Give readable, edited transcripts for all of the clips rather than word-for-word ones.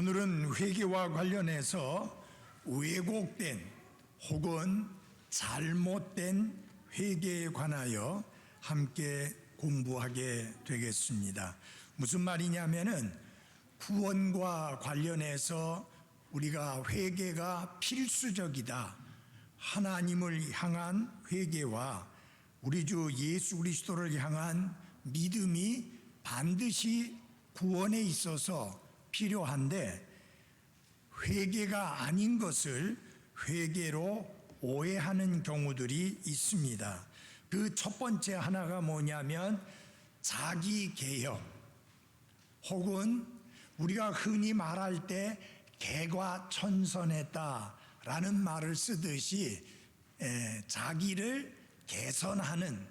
오늘은 회개와 관련해서 왜곡된 혹은 잘못된 회개에 관하여 함께 공부하게 되겠습니다. 무슨 말이냐면은 구원과 관련해서 우리가 회개가 필수적이다. 하나님을 향한 회개와 우리 주 예수 그리스도를 향한 믿음이 반드시 구원에 있어서 필요한데 회개가 아닌 것을 회개로 오해하는 경우들이 있습니다. 그 첫 번째 하나가 뭐냐면 자기 개혁 혹은 우리가 흔히 말할 때 개과천선했다라는 말을 쓰듯이 자기를 개선하는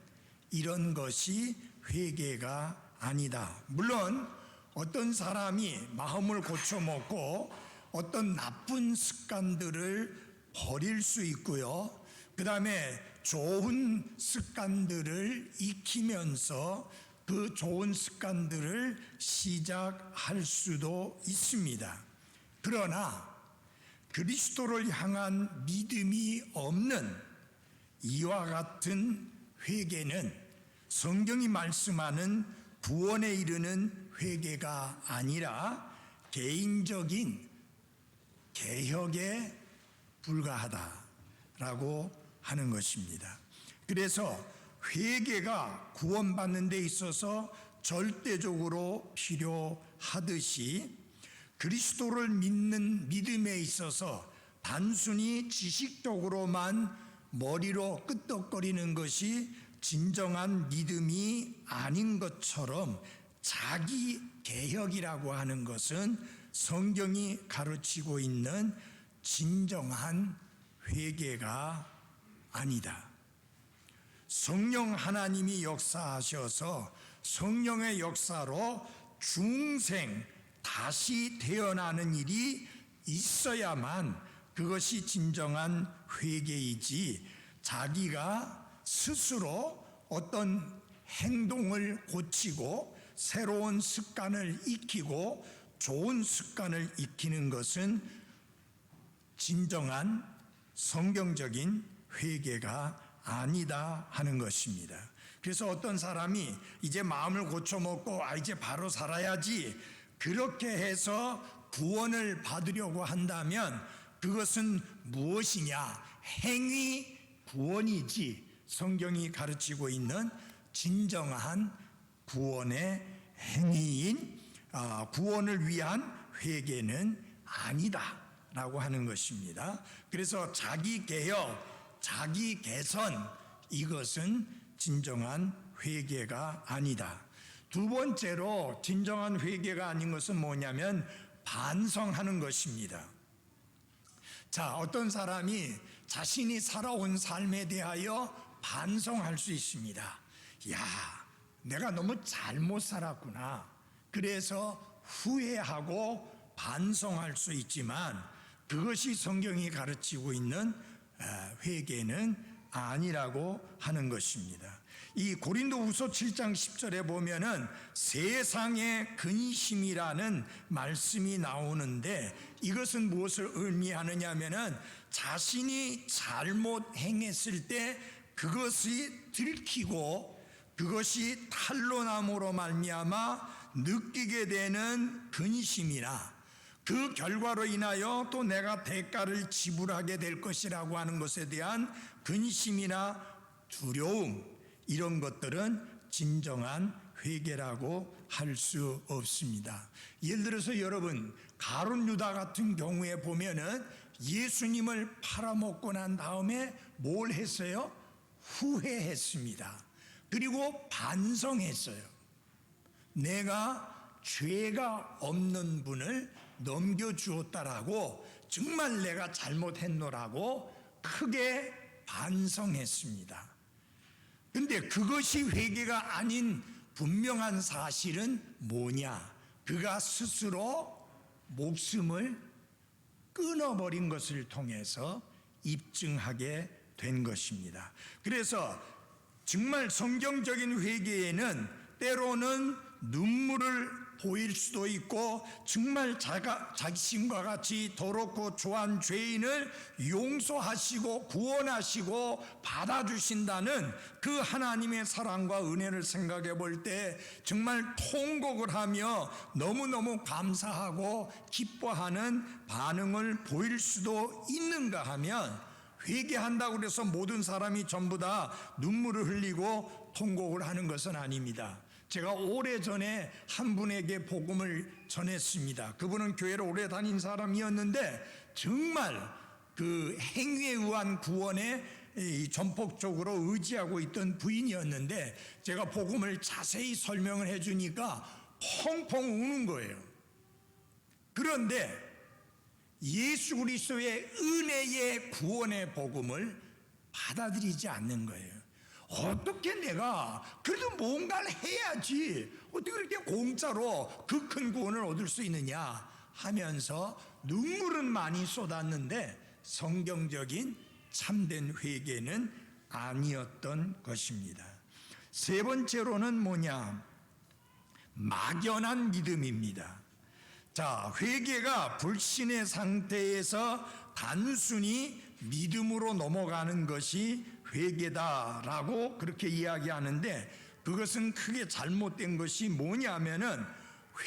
이런 것이 회개가 아니다. 물론 어떤 사람이 마음을 고쳐먹고 어떤 나쁜 습관들을 버릴 수 있고요. 그 다음에 좋은 습관들을 익히면서 그 좋은 습관들을 시작할 수도 있습니다. 그러나 그리스도를 향한 믿음이 없는 이와 같은 회개는 성경이 말씀하는 구원에 이르는 회개가 아니라 개인적인 개혁에 불과하다라고 하는 것입니다. 그래서 회개가 구원받는 데 있어서 절대적으로 필요하듯이 그리스도를 믿는 믿음에 있어서 단순히 지식적으로만 머리로 끄떡거리는 것이 진정한 믿음이 아닌 것처럼 자기 개혁이라고 하는 것은 성경이 가르치고 있는 진정한 회개가 아니다. 성령 하나님이 역사하셔서 성령의 역사로 중생 다시 태어나는 일이 있어야만 그것이 진정한 회개이지, 자기가 스스로 어떤 행동을 고치고 새로운 습관을 익히고 좋은 습관을 익히는 것은 진정한 성경적인 회개가 아니다 하는 것입니다. 그래서 어떤 사람이 이제 마음을 고쳐먹고 이제 바로 살아야지 그렇게 해서 구원을 받으려고 한다면 그것은 무엇이냐? 행위 구원이지, 성경이 가르치고 있는 진정한 구원의 행위인 구원을 위한 회개는 아니다 라고 하는 것입니다. 그래서 자기 개혁, 자기 개선, 이것은 진정한 회개가 아니다. 두 번째로 진정한 회개가 아닌 것은 뭐냐면 반성하는 것입니다. 자, 어떤 사람이 자신이 살아온 삶에 대하여 반성할 수 있습니다. 야, 내가 너무 잘못 살았구나. 그래서 후회하고 반성할 수 있지만 그것이 성경이 가르치고 있는 회개는 아니라고 하는 것입니다. 이 고린도후서 7장 10절에 보면은 세상의 근심이라는 말씀이 나오는데 이것은 무엇을 의미하느냐 하면은 자신이 잘못 행했을 때 그것이 들키고 그것이 탄로남으로 말미암아 느끼게 되는 근심이나 그 결과로 인하여 또 내가 대가를 지불하게 될 것이라고 하는 것에 대한 근심이나 두려움, 이런 것들은 진정한 회개라고 할 수 없습니다. 예를 들어서 여러분, 가룟 유다 같은 경우에 보면은 예수님을 팔아먹고 난 다음에 뭘 했어요? 후회했습니다. 그리고 반성했어요. 내가 죄가 없는 분을 넘겨주었다라고, 정말 내가 잘못했노라고 크게 반성했습니다. 근데 그것이 회개가 아닌 분명한 사실은 뭐냐? 그가 스스로 목숨을 끊어버린 것을 통해서 입증하게 된 것입니다. 그래서 정말 성경적인 회개에는 때로는 눈물을 보일 수도 있고 정말 자신과 같이 더럽고 초한 죄인을 용서하시고 구원하시고 받아주신다는 그 하나님의 사랑과 은혜를 생각해 볼 때 정말 통곡을 하며 너무너무 감사하고 기뻐하는 반응을 보일 수도 있는가 하면, 회개한다고 해서 모든 사람이 전부 다 눈물을 흘리고 통곡을 하는 것은 아닙니다. 제가 오래전에 한 분에게 복음을 전했습니다. 그분은 교회를 오래 다닌 사람이었는데 정말 그 행위에 의한 구원에 전폭적으로 의지하고 있던 부인이었는데, 제가 복음을 자세히 설명을 해주니까 펑펑 우는 거예요. 그런데 예수 그리스도의 은혜의 구원의 복음을 받아들이지 않는 거예요. 어떻게 내가 그래도 뭔가를 해야지, 어떻게 그렇게 공짜로 그 큰 구원을 얻을 수 있느냐 하면서 눈물은 많이 쏟았는데 성경적인 참된 회개는 아니었던 것입니다. 세 번째로는 뭐냐? 막연한 믿음입니다. 자, 회개가 불신의 상태에서 단순히 믿음으로 넘어가는 것이 회개다라고 그렇게 이야기하는데, 그것은 크게 잘못된 것이 뭐냐면은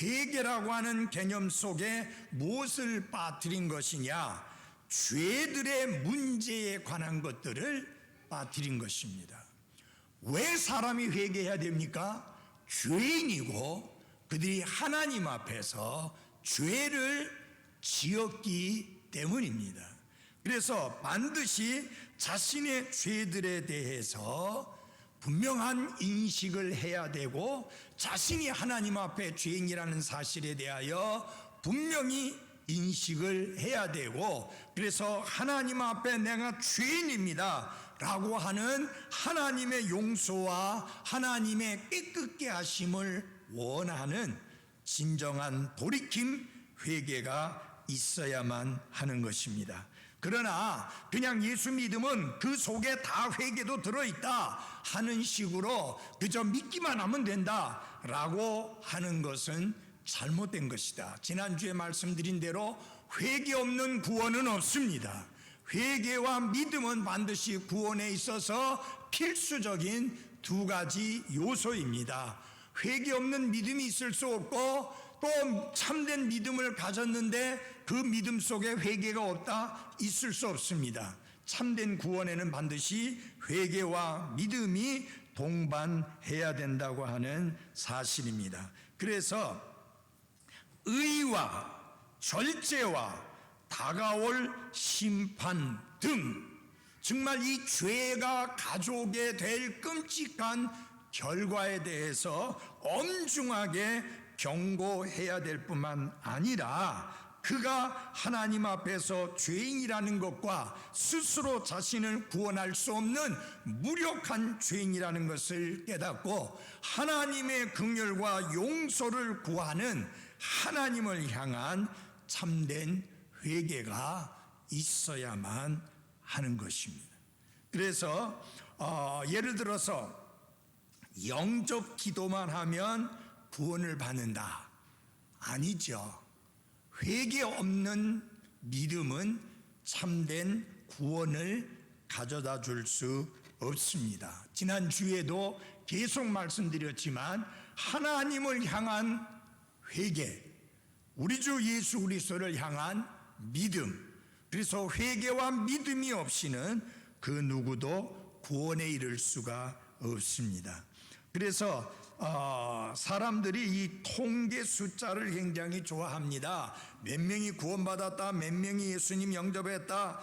회개라고 하는 개념 속에 무엇을 빠뜨린 것이냐? 죄들의 문제에 관한 것들을 빠뜨린 것입니다. 왜 사람이 회개해야 됩니까? 죄인이고 그들이 하나님 앞에서 죄를 지었기 때문입니다. 그래서 반드시 자신의 죄들에 대해서 분명한 인식을 해야 되고, 자신이 하나님 앞에 죄인이라는 사실에 대하여 분명히 인식을 해야 되고, 그래서 하나님 앞에 내가 죄인입니다 라고 하는 하나님의 용서와 하나님의 깨끗게 하심을 원하는 진정한 돌이킴, 회개가 있어야만 하는 것입니다. 그러나 그냥 예수 믿으면 그 속에 다 회개도 들어있다 하는 식으로 그저 믿기만 하면 된다 라고 하는 것은 잘못된 것이다. 지난주에 말씀드린 대로 회개 없는 구원은 없습니다. 회개와 믿음은 반드시 구원에 있어서 필수적인 두 가지 요소입니다. 회개 없는 믿음이 있을 수 없고, 또 참된 믿음을 가졌는데 그 믿음 속에 회개가 없다? 있을 수 없습니다. 참된 구원에는 반드시 회개와 믿음이 동반해야 된다고 하는 사실입니다. 그래서 의와 절제와 다가올 심판 등 정말 이 죄가 가져오게 될 끔찍한 결과에 대해서 엄중하게 경고해야 될 뿐만 아니라, 그가 하나님 앞에서 죄인이라는 것과 스스로 자신을 구원할 수 없는 무력한 죄인이라는 것을 깨닫고 하나님의 긍휼과 용서를 구하는 하나님을 향한 참된 회개가 있어야만 하는 것입니다. 그래서 예를 들어서 영접 기도만 하면 구원을 받는다? 아니죠. 회개 없는 믿음은 참된 구원을 가져다 줄 수 없습니다. 지난주에도 계속 말씀드렸지만 하나님을 향한 회개, 우리 주 예수 그리스도를 향한 믿음, 그래서 회개와 믿음이 없이는 그 누구도 구원에 이를 수가 없습니다. 그래서 사람들이 이 통계 숫자를 굉장히 좋아합니다. 몇 명이 구원받았다, 몇 명이 예수님 영접했다,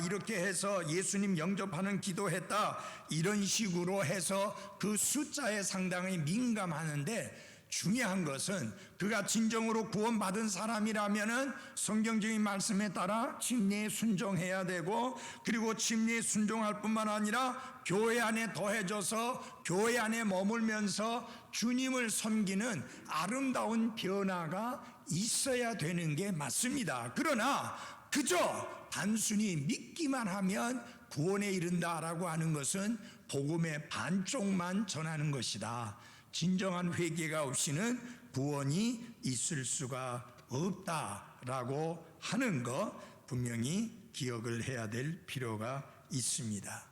이렇게 해서 예수님 영접하는 기도했다, 이런 식으로 해서 그 숫자에 상당히 민감하는데, 중요한 것은 그가 진정으로 구원받은 사람이라면은 성경적인 말씀에 따라 침례에 순종해야 되고, 그리고 침례에 순종할 뿐만 아니라 교회 안에 더해져서 교회 안에 머물면서 주님을 섬기는 아름다운 변화가 있어야 되는 게 맞습니다. 그러나 그저 단순히 믿기만 하면 구원에 이른다라고 하는 것은 복음의 반쪽만 전하는 것이다. 진정한 회개가 없이는 구원이 있을 수가 없다라고 하는 거 분명히 기억을 해야 될 필요가 있습니다.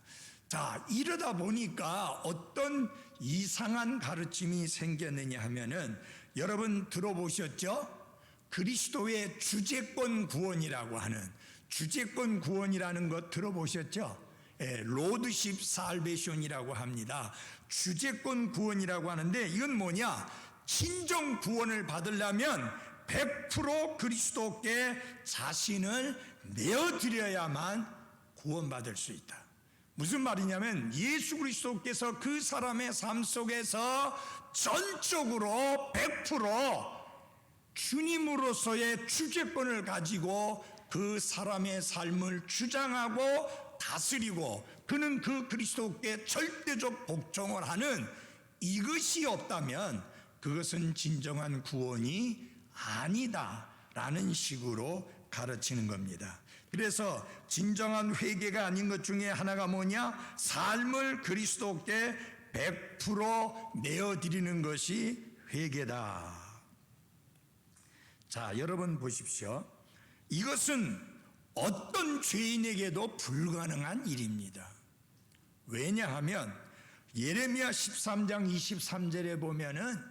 자, 이러다 보니까 어떤 이상한 가르침이 생겼느냐 하면은 여러분 들어보셨죠? 그리스도의 주재권 구원이라고 하는, 주재권 구원이라는 것 들어보셨죠? 로드십 살베이션이라고 합니다. 주재권 구원이라고 하는데 이건 뭐냐? 진정 구원을 받으려면 100% 그리스도께 자신을 내어드려야만 구원받을 수 있다. 무슨 말이냐면 예수 그리스도께서 그 사람의 삶 속에서 전적으로 100% 주님으로서의 주재권을 가지고 그 사람의 삶을 주장하고 다스리고 그는 그 그리스도께 절대적 복종을 하는 이것이 없다면 그것은 진정한 구원이 아니다라는 식으로 가르치는 겁니다. 그래서 진정한 회개가 아닌 것 중에 하나가 뭐냐? 삶을 그리스도께 100% 내어드리는 것이 회개다. 자, 여러분 보십시오. 이것은 어떤 죄인에게도 불가능한 일입니다. 왜냐하면 예레미야 13장 23절에 보면은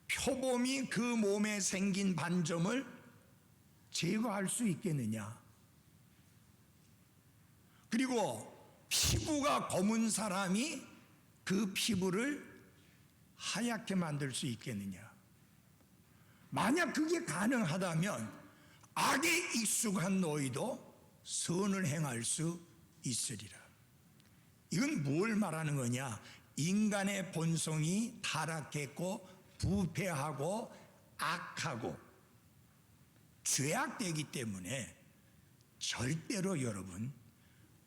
표범이 그 몸에 생긴 반점을 제거할 수 있겠느냐? 그리고 피부가 검은 사람이 그 피부를 하얗게 만들 수 있겠느냐? 만약 그게 가능하다면 악에 익숙한 너희도 선을 행할 수 있으리라. 이건 뭘 말하는 거냐? 인간의 본성이 타락했고 부패하고 악하고 죄악되기 때문에 절대로 여러분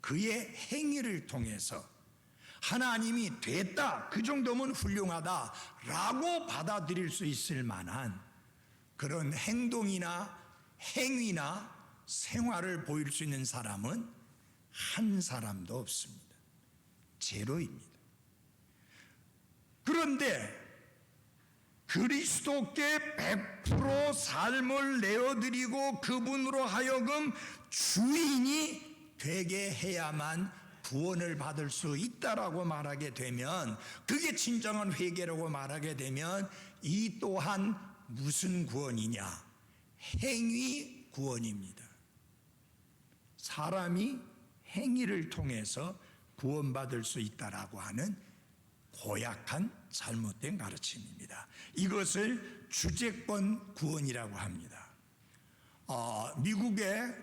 그의 행위를 통해서 하나님이 됐다, 그 정도면 훌륭하다라고 받아들일 수 있을 만한 그런 행동이나 행위나 생활을 보일 수 있는 사람은 한 사람도 없습니다. 제로입니다. 그런데 그리스도께 100% 삶을 내어드리고 그분으로 하여금 주인이 되게 해야만 구원을 받을 수 있다라고 말하게 되면, 그게 진정한 회개라고 말하게 되면 이 또한 무슨 구원이냐? 행위 구원입니다. 사람이 행위를 통해서 구원받을 수 있다라고 하는 고약한 잘못된 가르침입니다. 이것을 주재권 구원이라고 합니다. 미국의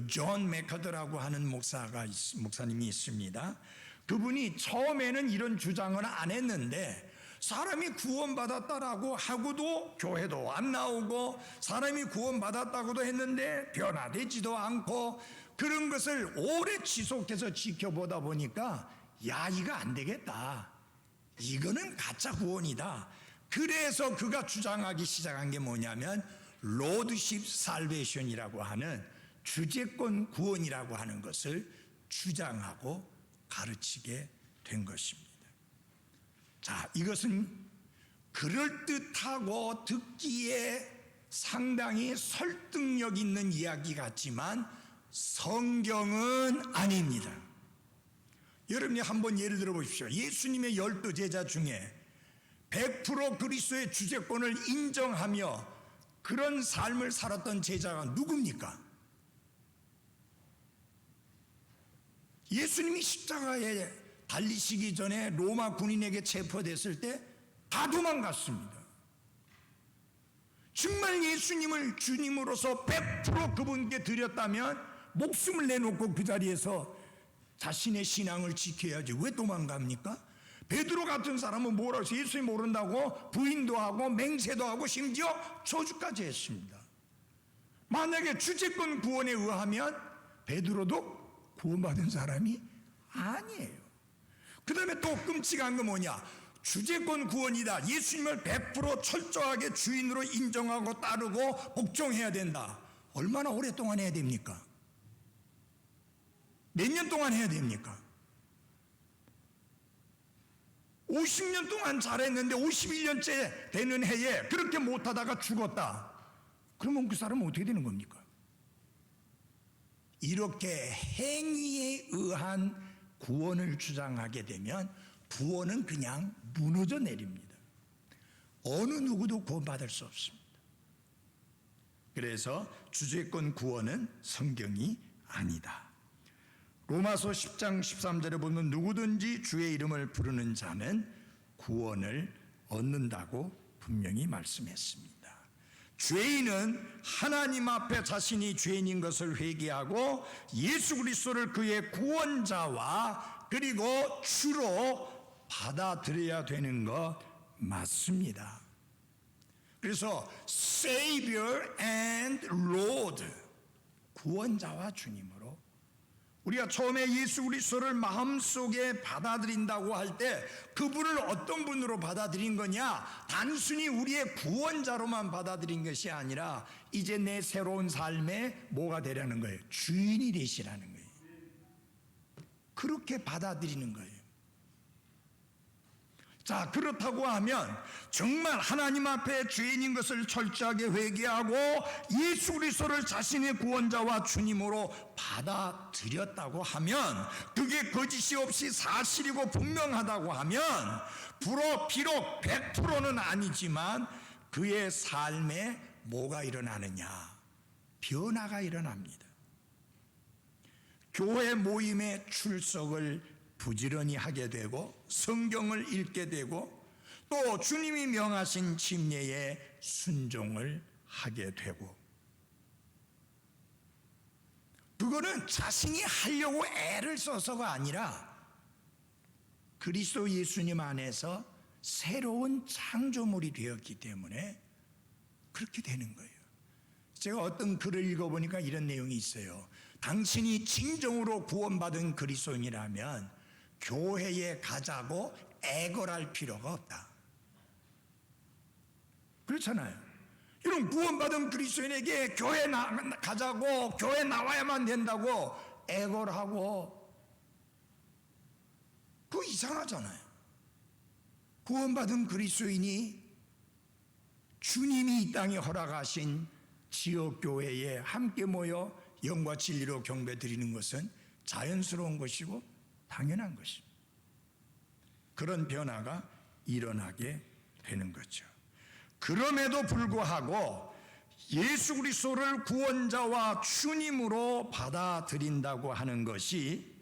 존 맥카더라고 하는 목사님이 있습니다. 그분이 처음에는 이런 주장을 안 했는데 사람이 구원받았다라고 하고도 교회도 안 나오고 사람이 구원받았다고도 했는데 변화되지도 않고 그런 것을 오래 지속해서 지켜보다 보니까 야, 이거 안 되겠다. 이거는 가짜 구원이다. 그래서 그가 주장하기 시작한 게 뭐냐면 로드십 살베이션이라고 하는 주재권 구원이라고 하는 것을 주장하고 가르치게 된 것입니다. 자, 이것은 그럴듯하고 듣기에 상당히 설득력 있는 이야기 같지만 성경은 아닙니다. 여러분이 한번 예를 들어 보십시오. 예수님의 12 제자 중에 100% 그리스도의 주재권을 인정하며 그런 삶을 살았던 제자가 누굽니까? 예수님이 십자가에 달리시기 전에 로마 군인에게 체포됐을 때 다 도망갔습니다. 정말 예수님을 주님으로서 100% 그분께 드렸다면 목숨을 내놓고 그 자리에서 자신의 신앙을 지켜야지 왜 도망갑니까? 베드로 같은 사람은 뭐라고 해서 예수님 모른다고 부인도 하고 맹세도 하고 심지어 저주까지 했습니다. 만약에 주재권 구원에 의하면 베드로도 구원받은 사람이 아니에요. 그 다음에 또 끔찍한 거 뭐냐? 주재권 구원이다. 예수님을 100% 철저하게 주인으로 인정하고 따르고 복종해야 된다. 얼마나 오랫동안 해야 됩니까? 몇 년 동안 해야 됩니까? 50년 동안 잘했는데 51년째 되는 해에 그렇게 못하다가 죽었다. 그러면 그 사람은 어떻게 되는 겁니까? 이렇게 행위에 의한 구원을 주장하게 되면 구원은 그냥 무너져 내립니다. 어느 누구도 구원받을 수 없습니다. 그래서 주제권 구원은 성경이 아니다. 로마서 10장 13절에 보면 누구든지 주의 이름을 부르는 자는 구원을 얻는다고 분명히 말씀했습니다. 죄인은 하나님 앞에 자신이 죄인인 것을 회개하고 예수 그리스도를 그의 구원자와 그리고 주로 받아들여야 되는 것 맞습니다. 그래서 Savior and Lord, 구원자와 주님으로 우리가 처음에 예수 그리스도를 마음속에 받아들인다고 할 때 그분을 어떤 분으로 받아들인 거냐? 단순히 우리의 구원자로만 받아들인 것이 아니라 이제 내 새로운 삶에 뭐가 되라는 거예요? 주인이 되시라는 거예요. 그렇게 받아들이는 거예요. 자, 그렇다고 하면 정말 하나님 앞에 죄인인 것을 철저하게 회개하고 예수 그리스도를 자신의 구원자와 주님으로 받아들였다고 하면 그게 거짓이 없이 사실이고 분명하다고 하면 비록 100%는 아니지만 그의 삶에 뭐가 일어나느냐? 변화가 일어납니다. 교회 모임에 출석을 부지런히 하게 되고 성경을 읽게 되고 또 주님이 명하신 침례에 순종을 하게 되고, 그거는 자신이 하려고 애를 써서가 아니라 그리스도 예수님 안에서 새로운 창조물이 되었기 때문에 그렇게 되는 거예요. 제가 어떤 글을 읽어보니까 이런 내용이 있어요. 당신이 진정으로 구원받은 그리스도인이라면 교회에 가자고 애걸할 필요가 없다. 그렇잖아요. 이런 구원받은 그리스도인에게 교회 가자고 교회 나와야만 된다고 애걸하고 그거 이상하잖아요. 구원받은 그리스도인이 주님이 이 땅에 허락하신 지역교회에 함께 모여 영과 진리로 경배 드리는 것은 자연스러운 것이고 당연한 것입니다. 그런 변화가 일어나게 되는 거죠. 그럼에도 불구하고 예수 그리스도를 구원자와 주님으로 받아들인다고 하는 것이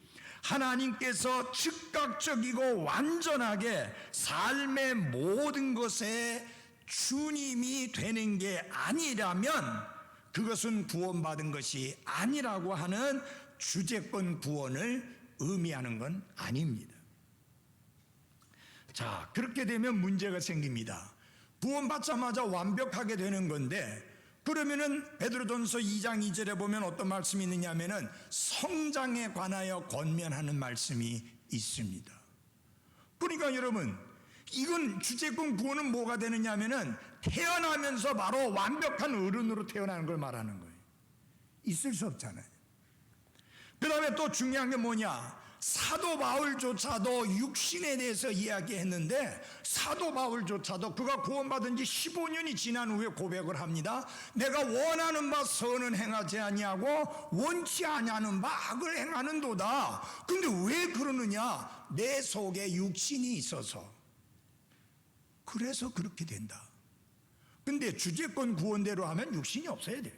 하나님께서 즉각적이고 완전하게 삶의 모든 것에 주님이 되는 게 아니라면 그것은 구원받은 것이 아니라고 하는 주제권 구원을 의미하는 건 아닙니다. 자, 그렇게 되면 문제가 생깁니다. 구원받자마자 완벽하게 되는 건데, 그러면은 베드로전서 2장 2절에 보면 어떤 말씀이 있느냐 하면은 성장에 관하여 권면하는 말씀이 있습니다. 그러니까 여러분, 이건 주제권 구원은 뭐가 되느냐 하면은 태어나면서 바로 완벽한 어른으로 태어나는 걸 말하는 거예요. 있을 수 없잖아요. 그 다음에 또 중요한 게 뭐냐? 사도 바울조차도 육신에 대해서 이야기했는데 사도 바울조차도 그가 구원받은 지 15년이 지난 후에 고백을 합니다. 내가 원하는 바 선은 행하지 아니하고 원치 아니하는 바 악을 행하는도다. 근데 왜 그러느냐? 내 속에 육신이 있어서. 그래서 그렇게 된다. 근데 주제권 구원대로 하면 육신이 없어야 돼요.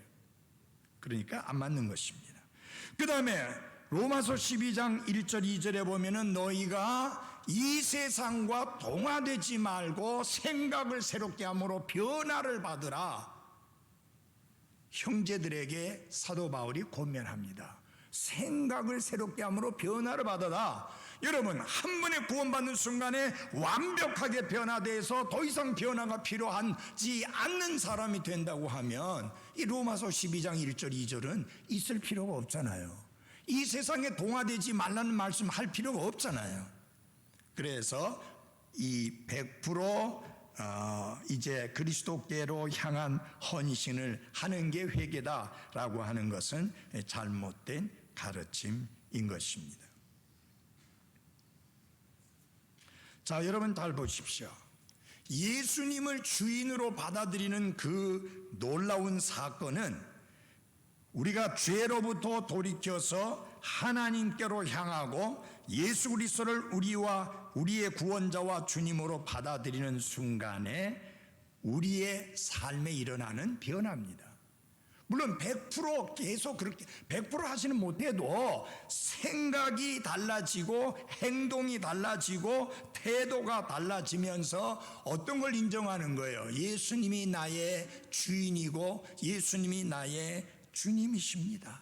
그러니까 안 맞는 것입니다. 그 다음에 로마서 12장 1절 2절에 보면은 너희가 이 세상과 동화되지 말고 생각을 새롭게 함으로 변화를 받으라. 형제들에게 사도 바울이 권면합니다. 생각을 새롭게 함으로 변화를 받아라. 여러분, 한 번에 구원받는 순간에 완벽하게 변화돼서 더 이상 변화가 필요하지 않는 사람이 된다고 하면 이 로마서 12장 1절 2절은 있을 필요가 없잖아요. 이 세상에 동화되지 말라는 말씀 할 필요가 없잖아요. 그래서 이 100% 이제 그리스도께로 향한 헌신을 하는 게 회개다라고 하는 것은 잘못된 가르침인 것입니다. 자, 여러분 잘 보십시오. 예수님을 주인으로 받아들이는 그 놀라운 사건은 우리가 죄로부터 돌이켜서 하나님께로 향하고 예수 그리스도를 우리의 구원자와 주님으로 받아들이는 순간에 우리의 삶에 일어나는 변화입니다. 물론 100% 계속 그렇게 100% 하지는 못해도 생각이 달라지고 행동이 달라지고 태도가 달라지면서 어떤 걸 인정하는 거예요? 예수님이 나의 주인이고 예수님이 나의 주님이십니다.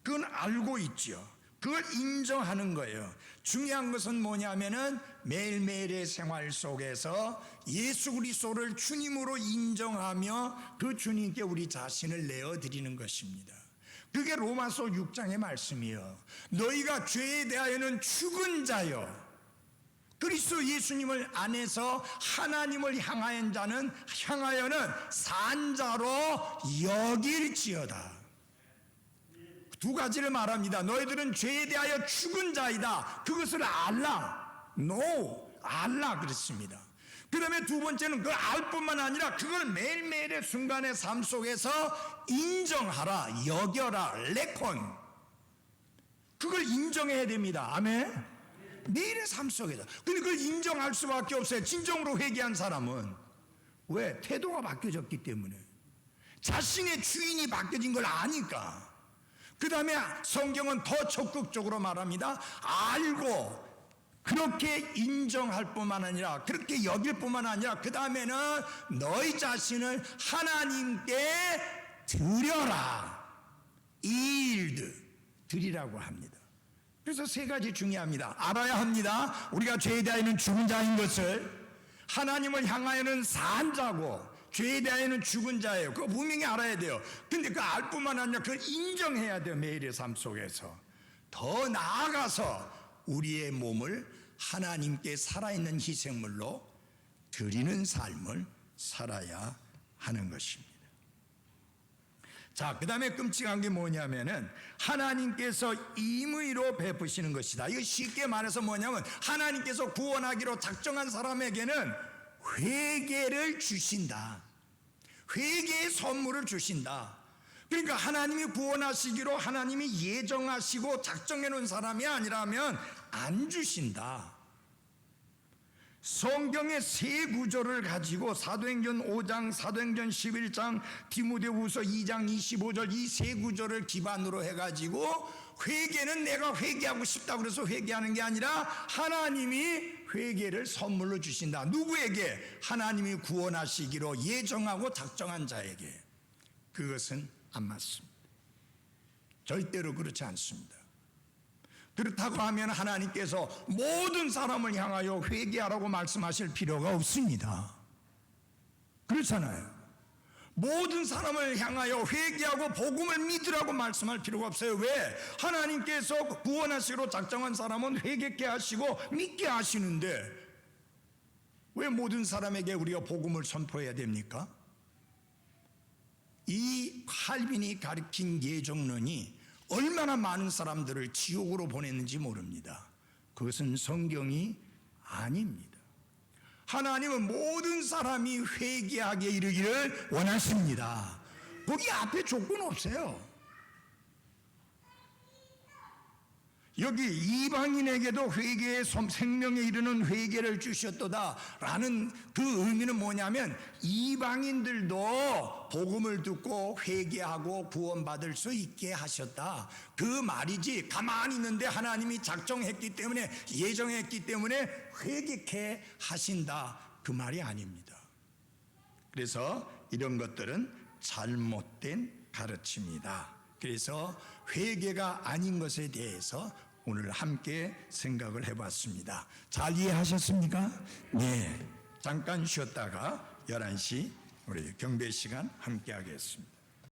그건 알고 있죠. 그걸 인정하는 거예요. 중요한 것은 뭐냐면은 매일매일의 생활 속에서 예수 그리스도를 주님으로 인정하며 그 주님께 우리 자신을 내어드리는 것입니다. 그게 로마서 6장의 말씀이에요. 너희가 죄에 대하여는 죽은 자요 그리스도 예수님을 안에서 하나님을 향하여는 산 자로 여길지어다. 두 가지를 말합니다. 너희들은 죄에 대하여 죽은 자이다. 그것을 알라. 알라 그랬습니다. 그 다음에 두 번째는 그 알 뿐만 아니라 그걸 매일매일의 순간의 삶 속에서 인정하라. 여겨라. 레콘. 그걸 인정해야 됩니다. 아멘. 매일의 삶 속에서. 근데 그걸 인정할 수밖에 없어요. 진정으로 회개한 사람은. 왜? 태도가 바뀌어졌기 때문에. 자신의 주인이 바뀌어진 걸 아니까. 그 다음에 성경은 더 적극적으로 말합니다. 알고 그렇게 인정할 뿐만 아니라 그렇게 여길 뿐만 아니라 그 다음에는 너희 자신을 하나님께 드려라. yield 드리라고 합니다. 그래서 세 가지 중요합니다. 알아야 합니다. 우리가 죄에 대하여는 죽은 자인 것을, 하나님을 향하여는 산 자고 죄에 대하여는 죽은 자예요. 그거 분명히 알아야 돼요. 근데 그 알 뿐만 아니라 그걸 인정해야 돼요. 매일의 삶 속에서. 더 나아가서 우리의 몸을 하나님께 살아있는 희생물로 드리는 삶을 살아야 하는 것입니다. 자, 그 다음에 끔찍한 게 뭐냐면은 하나님께서 임의로 베푸시는 것이다. 이거 쉽게 말해서 뭐냐면 하나님께서 구원하기로 작정한 사람에게는 회개를 주신다. 회개의 선물을 주신다. 그러니까 하나님이 구원하시기로 하나님이 예정하시고 작정해 놓은 사람이 아니라면 안 주신다. 성경의 세 구절을 가지고 사도행전 5장, 사도행전 11장, 디모데후서 2장 25절 이 세 구절을 기반으로 해가지고 회개는 내가 회개하고 싶다 그래서 회개하는 게 아니라 하나님이 회개를 선물로 주신다. 누구에게? 하나님이 구원하시기로 예정하고 작정한 자에게. 그것은 안 맞습니다. 절대로 그렇지 않습니다. 그렇다고 하면 하나님께서 모든 사람을 향하여 회개하라고 말씀하실 필요가 없습니다. 그렇잖아요. 모든 사람을 향하여 회개하고 복음을 믿으라고 말씀할 필요가 없어요. 왜? 하나님께서 구원하시기로 작정한 사람은 회개케 하시고 믿게 하시는데 왜 모든 사람에게 우리가 복음을 선포해야 됩니까? 이 칼빈이 가르친 예정론이 얼마나 많은 사람들을 지옥으로 보냈는지 모릅니다. 그것은 성경이 아닙니다. 하나님은 모든 사람이 회개하게 이르기를 원하십니다. 거기 앞에 조건 없어요. 여기 이방인에게도 회개의 생명에 이르는 회개를 주셨도다 라는 그 의미는 뭐냐면 이방인들도 복음을 듣고 회개하고 구원받을 수 있게 하셨다 그 말이지, 가만히 있는데 하나님이 작정했기 때문에 예정했기 때문에 회개케 하신다 그 말이 아닙니다. 그래서 이런 것들은 잘못된 가르침이다. 그래서 회개가 아닌 것에 대해서 오늘 함께 생각을 해봤습니다. 잘 이해하셨습니까? 네. 잠깐 쉬었다가 11시 우리 경배 시간 함께 하겠습니다.